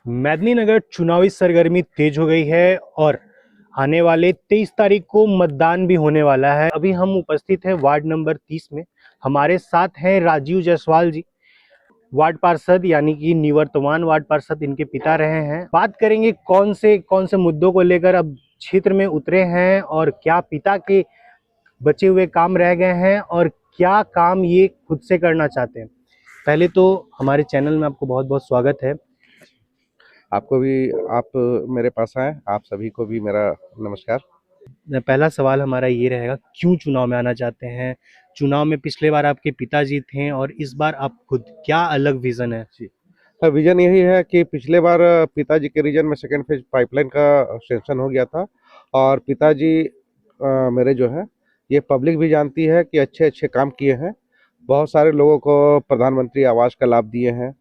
मेदिनीनगर चुनावी सरगर्मी तेज हो गई है और आने वाले 23 तारीख को मतदान भी होने वाला है। अभी हम उपस्थित हैं वार्ड नंबर 30 में। हमारे साथ हैं राजीव जायसवाल जी, वार्ड पार्षद यानी कि निवर्तमान वार्ड पार्षद इनके पिता रहे हैं। बात करेंगे कौन से मुद्दों को लेकर अब क्षेत्र में उतरे हैं और क्या पिता के बचे हुए काम रह गए हैं और क्या काम ये खुद से करना चाहते हैं। पहले तो हमारे चैनल में आपको बहुत बहुत स्वागत है। आपको भी। आप मेरे पास आए, आप सभी को भी मेरा नमस्कार। पहला सवाल हमारा ये रहेगा, क्यों चुनाव में आना चाहते हैं? चुनाव में पिछले बार आपके पिताजी थे और इस बार आप खुद, क्या अलग विजन है? जी, विजन यही है कि पिछले बार पिताजी के रीजन में सेकेंड फेज पाइपलाइन का सेंक्शन हो गया था और पिताजी मेरे जो है, ये पब्लिक भी जानती है कि अच्छे अच्छे काम किए हैं। बहुत सारे लोगों को प्रधानमंत्री आवास का लाभ दिए हैं,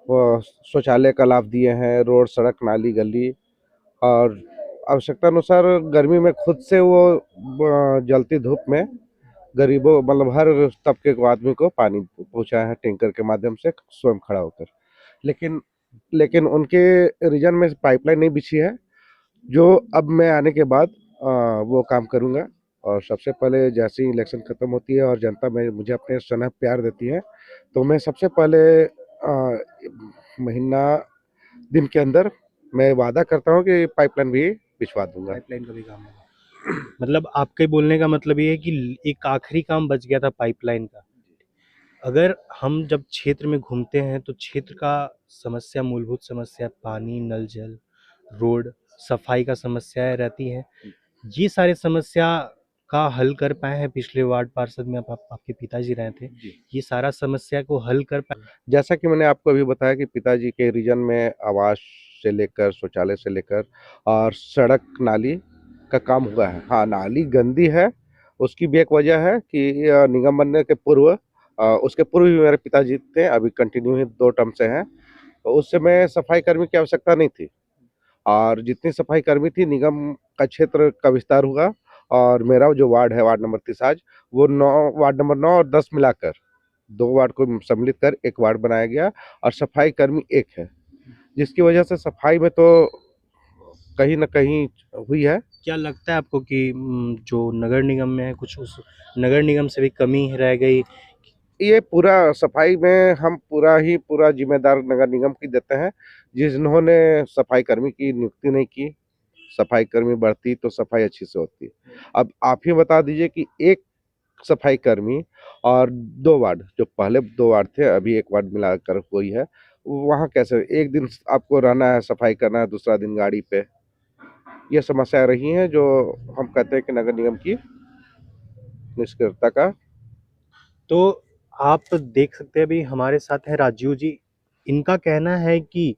वो शौचालय का लाभ दिए हैं, रोड सड़क नाली गली, और आवश्यकता अनुसार गर्मी में खुद से वो जलती धूप में गरीबों मतलब हर तबके को आदमी को पानी पहुंचाया है टैंकर के माध्यम से स्वयं खड़ा होकर। लेकिन लेकिन उनके रीजन में पाइपलाइन नहीं बिछी है, जो अब मैं आने के बाद वो काम करूंगा। और सबसे पहले जैसे ही इलेक्शन खत्म होती है और जनता में मुझे अपने स्नेह प्यार देती है, तो मैं सबसे पहले महीना दिन के अंदर मैं वादा करता हूँ कि पाइपलाइन भी बिछवा दूंगा। पाइपलाइन का भी काम होगा। मतलब आपके बोलने का मतलब ये है कि एक आखिरी काम बच गया था पाइपलाइन का। अगर हम जब क्षेत्र में घूमते हैं तो क्षेत्र का समस्या, मूलभूत समस्या पानी, नल जल, रोड, सफाई का समस्याएं रहती हैं। ये सारे समस्या का हल कर पाए हैं पिछले वार्ड पार्षद में आपके पिताजी रहे थे। ये सारा समस्या को हल कर पाए? जैसा कि मैंने आपको अभी बताया कि पिताजी के रीजन में आवास से लेकर शौचालय से लेकर और सड़क नाली का काम हुआ है। हाँ, नाली गंदी है, उसकी भी एक वजह है कि निगम बनने के पूर्व, उसके पूर्व भी मेरे पिताजी थे, अभी कंटिन्यू ही 2 टर्म से हैं, तो उस समय सफाई कर्मी की आवश्यकता नहीं थी। और जितनी सफाई कर्मी थी, निगम का क्षेत्र का विस्तार हुआ और मेरा जो वार्ड है, वार्ड नंबर 30 आज, वो 9 वार्ड नंबर 9 और 10 मिलाकर 2 वार्ड को सम्मिलित कर एक वार्ड बनाया गया और सफाई कर्मी एक है, जिसकी वजह से सफाई में तो कहीं न कहीं हुई है। क्या लगता है आपको कि जो नगर निगम में है कुछ उस नगर निगम से भी कमी रह गई? ये पूरा सफाई में हम पूरा जिम्मेदार नगर निगम की देते हैं, जिन्होंने सफाई कर्मी की नियुक्ति नहीं की। सफाई कर्मी बढ़ती तो सफाई अच्छी से होती। अब आप ही बता दीजिए कि एक सफाई कर्मी और 2 वार्ड, जो पहले 2 वार्ड थे अभी एक वार्ड मिलाकर कोई है, वहाँ कैसे एक दिन आपको रहना है, सफाई करना है, दूसरा दिन गाड़ी पे। ये समस्या रही है जो हम कहते हैं कि नगर निगम की निष्क्रियता का। तो आप देख सकते हैं, अभी हमारे साथ हैं राजीव जी। इनका कहना है कि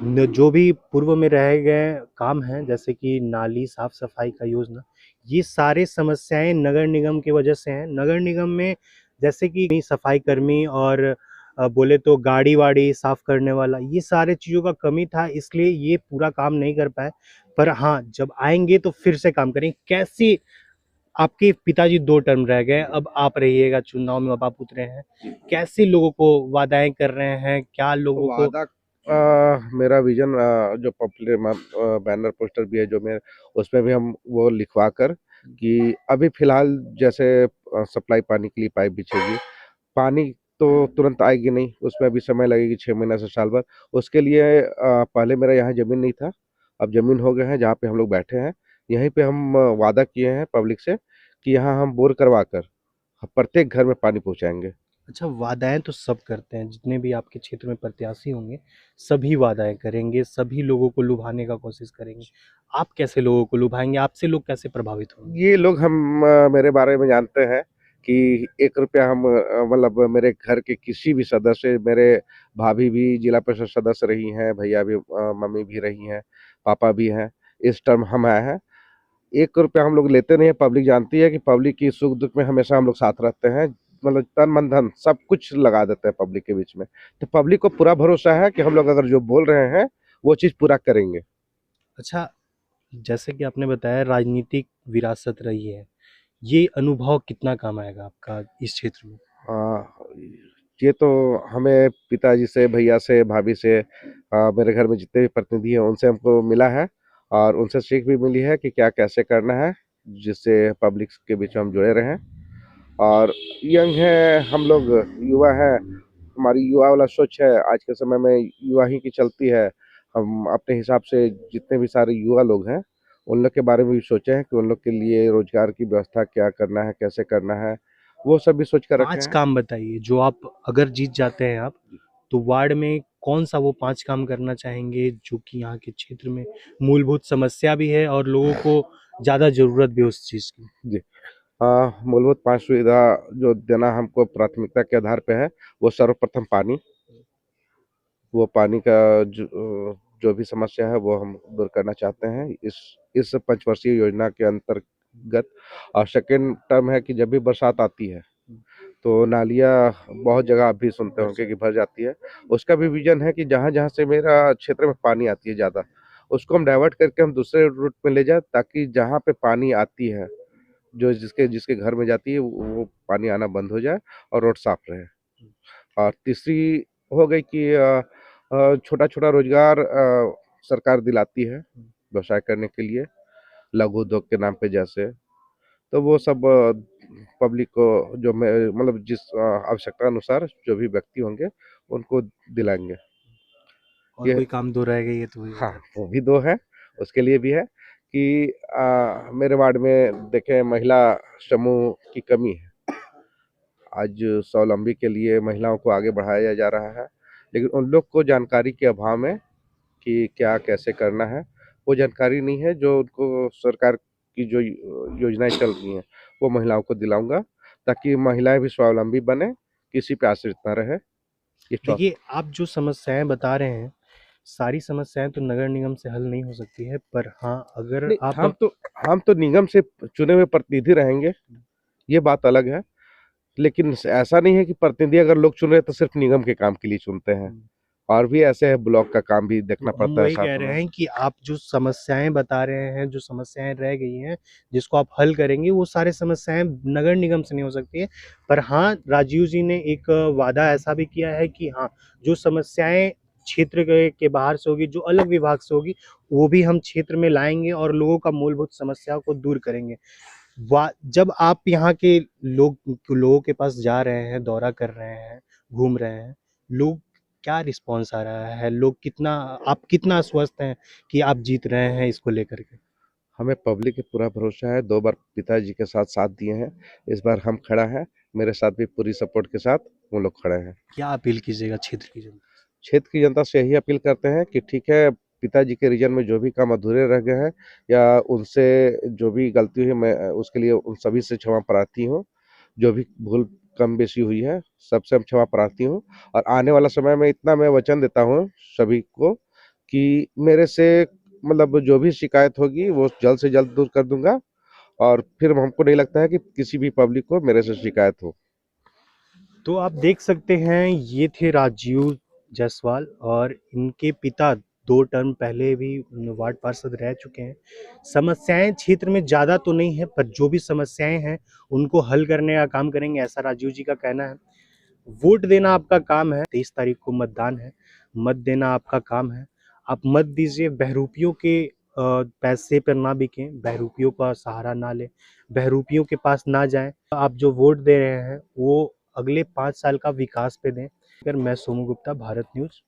जो भी पूर्व में रह गए काम हैं, जैसे कि नाली साफ सफाई का योजना, ये सारे समस्याएं नगर निगम की वजह से हैं। नगर निगम में जैसे कि सफाई कर्मी और बोले तो गाड़ी वाड़ी साफ करने वाला, ये सारे चीज़ों का कमी था, इसलिए ये पूरा काम नहीं कर पाए। पर हाँ, जब आएंगे तो फिर से काम करेंगे। कैसी, आपके पिताजी 2 टर्म रह गए, अब आप रहिएगा चुनाव में, अब आप उतरे हैं, कैसे लोगों को वादाएं कर रहे हैं, क्या लोगों को? वादा मेरा विजन, जो पॉपुलर बैनर पोस्टर भी है जो मेरे, उसमें भी हम वो लिखवा कर कि अभी फिलहाल जैसे सप्लाई पानी के लिए पाइप बिछेगी, पानी तो तुरंत आएगी नहीं, उसमें भी समय लगेगी 6 महीना से साल भर। उसके लिए पहले मेरा यहाँ जमीन नहीं था, अब जमीन हो गए हैं, जहाँ पे हम लोग बैठे हैं यहीं पे हम वादा किए हैं पब्लिक से कि यहाँ हम बोर करवा कर प्रत्येक घर में पानी पहुँचाएंगे। अच्छा, वादाएं तो सब करते हैं, जितने भी आपके क्षेत्र में प्रत्याशी होंगे सभी वादाएं करेंगे, सभी लोगों को लुभाने का कोशिश करेंगे। आप कैसे लोगों को लुभाएंगे? आपसे लोग कैसे प्रभावित होंगे? ये लोग हम मेरे बारे में जानते हैं कि 1 रुपया हम मतलब मेरे घर के किसी भी सदस्य, मेरे भाभी भी जिला परिषद सदस्य रही हैं, भैया भी, मम्मी भी रही हैं, पापा भी हैं, इस टर्म हम आए हैं। 1 रुपया हम लोग लेते नहीं है, पब्लिक जानती है कि पब्लिक की सुख दुख में हमेशा हम लोग साथ रहते हैं, मतलब तन मन धन सब कुछ लगा देते हैं पब्लिक के बीच में। तो पब्लिक को पूरा भरोसा है कि हम लोग अगर जो बोल रहे हैं वो चीज़ पूरा करेंगे। अच्छा, जैसे कि आपने बताया राजनीतिक विरासत रही है, ये अनुभव कितना काम आएगा आपका इस क्षेत्र में? हाँ, ये तो हमें पिताजी से, भैया से, भाभी से, मेरे घर में जितने भी प्रतिनिधि हैं उनसे हमको मिला है और उनसे सीख भी मिली है कि क्या कैसे करना है, जिससे पब्लिक के बीच में हम जुड़े रहें। और यंग है हम लोग, युवा हैं, हमारी युवा वाला सोच है, आज के समय में युवा ही की चलती है। हम अपने हिसाब से जितने भी सारे युवा लोग हैं उन लोग के बारे में भी सोचे हैं कि उन लोग के लिए रोजगार की व्यवस्था क्या करना है, कैसे करना है, वो सब भी सोच कर रखे 5 हैं। काम बताइए जो आप अगर जीत जाते हैं आप, तो वार्ड में कौन-सा वो 5 काम करना चाहेंगे जो कि यहाँ के क्षेत्र में मूलभूत समस्या भी है और लोगों को ज़्यादा ज़रूरत भी है उस चीज़ की? जी। मूलभूत 5 सुविधा जो देना हमको प्राथमिकता के आधार पे है, वो सर्वप्रथम पानी। वो पानी का जो भी समस्या है वो हम दूर करना चाहते हैं इस पंचवर्षीय योजना के अंतर्गत। और सेकेंड टर्म है कि जब भी बरसात आती है तो नालियाँ बहुत जगह आप भी सुनते होंगे कि भर जाती है। उसका भी विज़न है कि जहाँ-जहाँ से मेरा क्षेत्र में पानी आती है ज़्यादा, उसको हम डाइवर्ट करके हम दूसरे रूट में ले जाएँ ताकि जहाँ पे पानी आती है, जो जिसके जिसके घर में जाती है वो पानी आना बंद हो जाए और रोड साफ रहे। और तीसरी हो गई कि छोटा-छोटा रोजगार सरकार दिलाती है व्यवसाय करने के लिए, लघु उद्योग के नाम पे जैसे, तो वो सब पब्लिक को जो मैं मतलब जिस आवश्यकता अनुसार जो भी व्यक्ति होंगे उनको दिलाएँगे। और ये कोई काम तो रह गई है तो ये हाँ, बता दीजिए। वो भी 2 है, उसके लिए भी है कि मेरे वार्ड में देखें महिला समूह की कमी है। आज स्वावलंबी के लिए महिलाओं को आगे बढ़ाया जा रहा है, लेकिन उन लोग को जानकारी के अभाव में कि क्या कैसे करना है, वो जानकारी नहीं है जो उनको सरकार की जो योजनाएँ चल रही हैं, वो महिलाओं को दिलाऊँगा ताकि महिलाएँ भी स्वावलंबी बनें, किसी पे आश्रित ना रहे। ये चौ देखिए, आप जो समस्याएँ बता रहे हैं, सारी समस्याएँ तो नगर निगम से हल नहीं हो सकती है, पर हाँ, अगर नहीं, आप हम तो निगम से चुने हुए प्रतिनिधि रहेंगे, ये बात अलग है। लेकिन ऐसा नहीं है कि प्रतिनिधि अगर लोग चुन रहे हैं तो सिर्फ निगम के काम के लिए चुनते हैं। और भी ऐसे है ब्लॉक का काम भी तो देखना हम पड़ता है वही कह साथ रहे में। हैं कि आप जो समस्याएँ बता रहे हैं, जो समस्याएँ रह गई हैं, जिसको आप हल करेंगे, वो सारी समस्याएँ नगर निगम से नहीं हो सकती है। पर हाँ, राजीव जी ने एक वादा ऐसा भी किया है कि हाँ, जो समस्याएँ क्षेत्र के बाहर से होगी, जो अलग विभाग से होगी, वो भी हम क्षेत्र में लाएँगे और लोगों का मूलभूत समस्याओं को दूर करेंगे। जब आप यहाँ के लोगों के पास जा रहे हैं, दौरा कर रहे हैं, घूम रहे हैं, लोग क्या रिस्पॉन्स आ रहा है? लोग कितना आप कितना आश्वस्त हैं कि आप जीत रहे हैं इसको लेकर के? हमें पब्लिक पे पूरा भरोसा है, 2 बार पिताजी के साथ साथ दिए हैं, इस बार हम खड़ा हैं, मेरे साथ भी पूरी सपोर्ट के साथ वो लोग खड़े हैं। क्या अपील कीजिएगा क्षेत्र की जनता से? क्षेत्र की जनता से यही अपील करते हैं कि ठीक है, पिताजी के रीजन में जो भी काम अधूरे रह गए हैं या उनसे जो भी गलती हुई मैं उसके लिए उन सभी से क्षमा प्रार्थी हूँ। जो भी भूल कम बेशी हुई है, सबसे हम क्षमा प्रार्थी हूँ और आने वाला समय में इतना मैं वचन देता हूँ सभी को कि मेरे से मतलब जो भी शिकायत होगी वो जल्द से जल्द दूर कर दूँगा और फिर हमको नहीं लगता है कि किसी भी पब्लिक को मेरे से शिकायत हो। तो आप देख सकते हैं ये थे राजीव जायसवाल और इनके पिता 2 टर्म पहले भी वार्ड पार्षद रह चुके हैं। समस्याएँ क्षेत्र में ज़्यादा तो नहीं है, पर जो भी समस्याएँ हैं, उनको हल करने का काम करेंगे, ऐसा राजीव जी का कहना है। वोट देना आपका काम है, 23 तारीख को मतदान है, मत देना आपका काम है। आप मत दीजिए, बहरूपियों के पैसे पर ना बिकें, बहरूपियों का सहारा ना लें, बहरूपियों के पास ना जाएँ। आप जो वोट दे रहे हैं, वो अगले 5 साल का विकास पे दें। मैं सोमू गुप्ता, भारत न्यूज़।